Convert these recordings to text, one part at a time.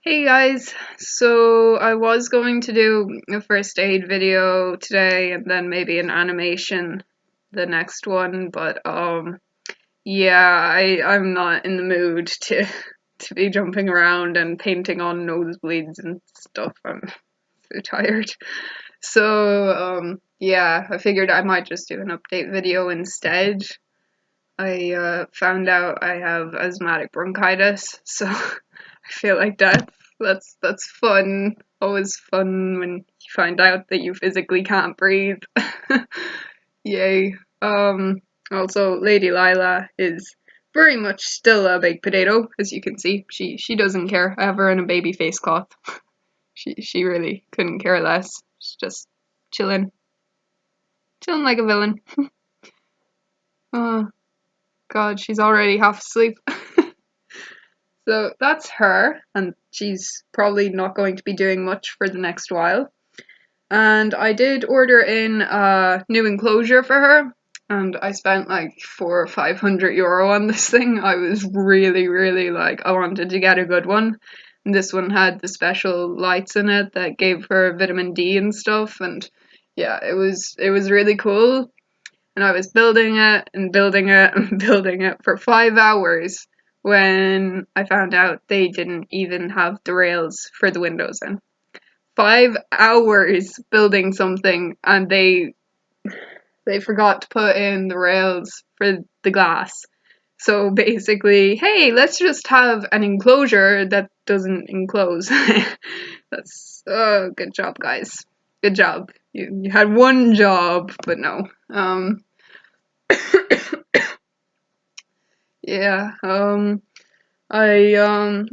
Hey guys, so I was going to do a first aid video today and then maybe an animation the next one, but yeah, I'm not in the mood to be jumping around and painting on nosebleeds and stuff. I'm so tired. So yeah, I figured I might just do an update video instead. I found out I have asthmatic bronchitis, so I feel like that's fun. Always fun when you find out that you physically can't breathe. Yay. Also Lady Lila is very much still a baked potato, as you can see. She doesn't care. I have her in a baby face cloth. She really couldn't care less. She's just chilling. Chilling like a villain. Oh god, she's already half asleep. So that's her, and she's probably not going to be doing much for the next while. And I did order in a new enclosure for her, and I spent like 400 or 500 euro on this thing. I was really like, I wanted to get a good one. And this one had the special lights in it that gave her vitamin D and stuff, and yeah, it was really cool. And I was building it and building it and building it for 5 hours when I found out they didn't even have the rails for the windows in. 5 hours building something and they forgot to put in the rails for the glass. So basically, hey, let's just have an enclosure that doesn't enclose. That's good job, guys. Good job. You had one job, but no. Yeah, I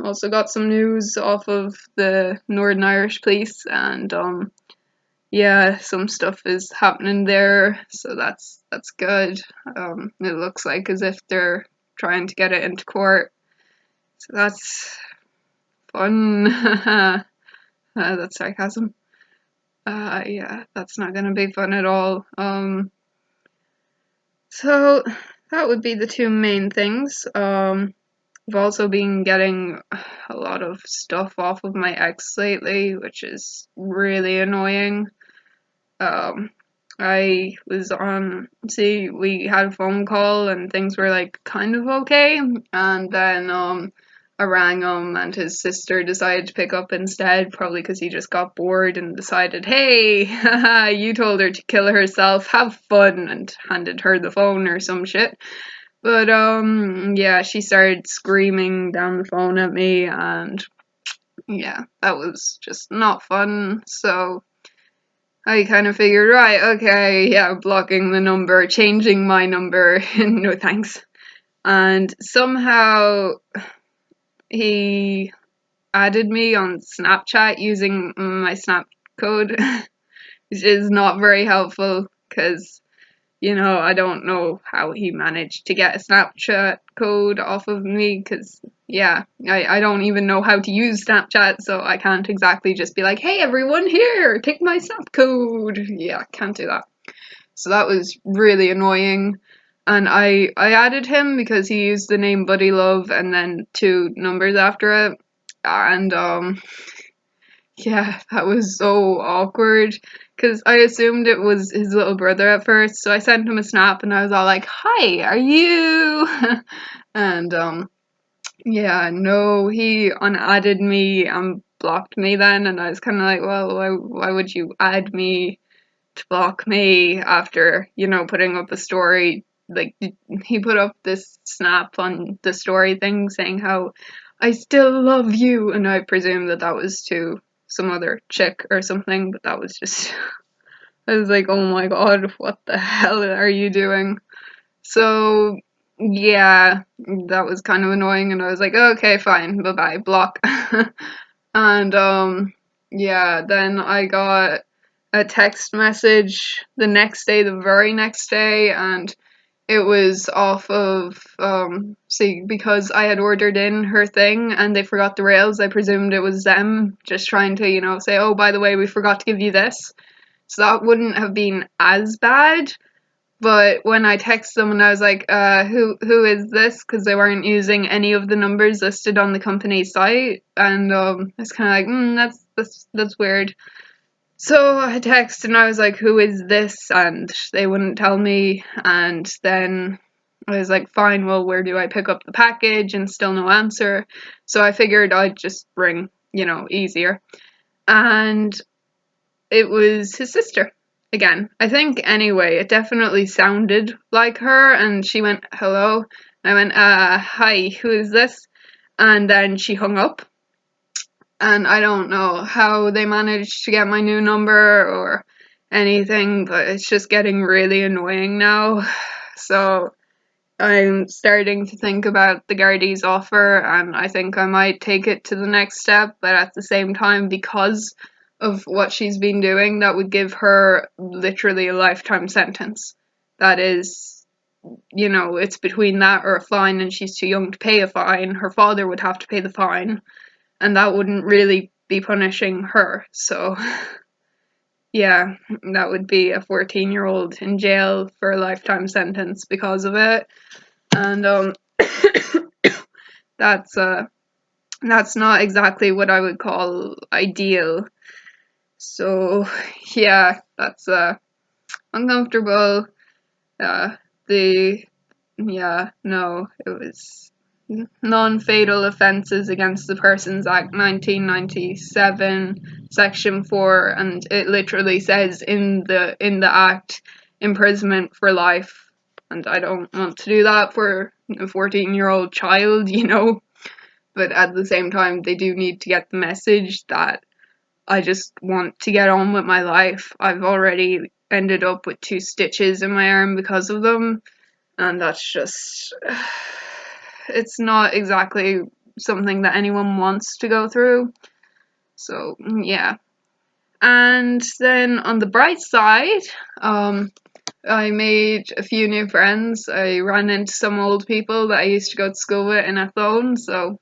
also got some news off of the Northern Irish Police, and yeah, some stuff is happening there, so that's good. It looks like as if they're trying to get it into court, so that's fun. That's sarcasm. Yeah, that's not gonna be fun at all. So that would be the two main things. I've also been getting a lot of stuff off of my ex lately, which is really annoying. Um, I was on, see, we had a phone call and things were like kind of okay, and then I rang him and his sister decided to pick up instead, probably because he just got bored and decided, hey, haha, you told her to kill herself, have fun, and handed her the phone or some shit. But yeah, she started screaming down the phone at me, and yeah, that was just not fun. So I kind of figured, right, okay, yeah, blocking the number, changing my number, no thanks. And somehow he added me on Snapchat using my Snap code, which is not very helpful because I don't know how he managed to get a Snapchat code off of me because, yeah, I don't even know how to use Snapchat, so I can't exactly just be like, hey everyone, here, take my Snap code. Yeah, can't do that. So that was really annoying. And I added him because he used the name Buddy Love and then two numbers after it. And yeah, that was so awkward because I assumed it was his little brother at first. So I sent him a snap and I was all like, "Hi, are you?" And yeah, no, he unadded me and blocked me then, and I was kind of like, "Well, why would you add me to block me after putting up a story?" Like he put up this snap on the story thing saying how I still love you, and I presume that was to some other chick or something, but that was just I was like, oh my god, what the hell are you doing? So yeah, that was kind of annoying, and I was like, okay, fine, bye bye, block. And yeah, then I got a text message the next day, the very next day, and it was off of see, because I had ordered in her thing and they forgot the rails. I presumed it was them just trying to say, oh, by the way, we forgot to give you this. So that wouldn't have been as bad, But when I texted them and I was like, who is this? Because they weren't using any of the numbers listed on the company site, and I was kind of like, that's weird. So I texted and I was like, who is this? And they wouldn't tell me. And then I was like, fine, well, where do I pick up the package? And still no answer. So I figured I'd just ring, easier. And it was his sister again. I think anyway, it definitely sounded like her. And she went, hello. I went, hi, who is this? And then she hung up. And I don't know how they managed to get my new number or anything, but it's just getting really annoying now. So I'm starting to think about the Gardaí's offer, and I think I might take it to the next step, but at the same time, because of what she's been doing, that would give her literally a lifetime sentence. That is, it's between that or a fine, and she's too young to pay a fine. Her father would have to pay the fine, and that wouldn't really be punishing her. So, yeah, that would be a 14-year-old in jail for a lifetime sentence because of it. And that's not exactly what I would call ideal. So, yeah, that's uncomfortable. The Yeah, no, it was Non-Fatal Offences Against the Persons Act 1997, Section 4, and it literally says in the act, imprisonment for life. And I don't want to do that for a 14-year-old child, But at the same time, they do need to get the message that I just want to get on with my life. I've already ended up with 2 stitches in my arm because of them, and that's just it's not exactly something that anyone wants to go through. So yeah. And then on the bright side, I made a few new friends. I ran into some old people that I used to go to school with in Athlone, so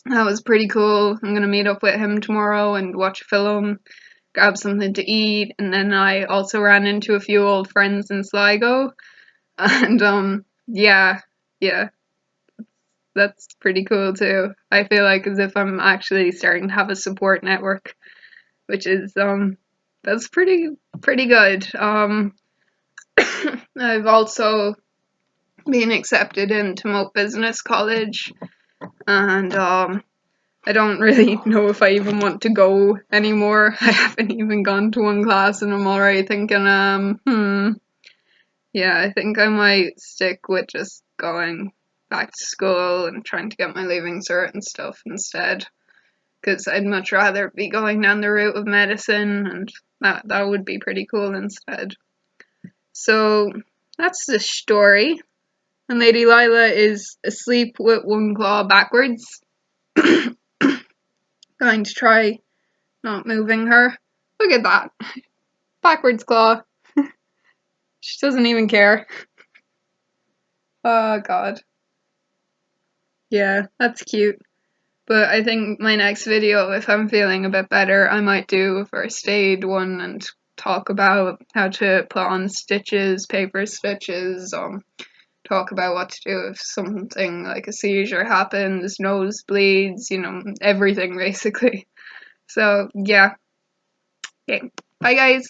that was pretty cool. I'm gonna meet up with him tomorrow and watch a film, grab something to eat, and then I also ran into a few old friends in Sligo, and yeah, yeah, that's pretty cool too. I feel like as if I'm actually starting to have a support network, which is that's pretty good. I've also been accepted into Moat Business College, and I don't really know if I even want to go anymore. I haven't even gone to one class, and I'm already thinking, yeah, I think I might stick with just going back to school and trying to get my leaving cert and stuff instead. Because I'd much rather be going down the route of medicine, and that would be pretty cool instead. So that's the story. And Lady Lila is asleep with one claw backwards. Going to try not moving her. Look at that. Backwards claw. She doesn't even care. Oh god. Yeah, that's cute. But I think my next video, if I'm feeling a bit better, I might do a first aid one and talk about how to put on stitches, paper stitches, talk about what to do if something like a seizure happens, nosebleeds, everything basically. So yeah. Okay. Bye guys.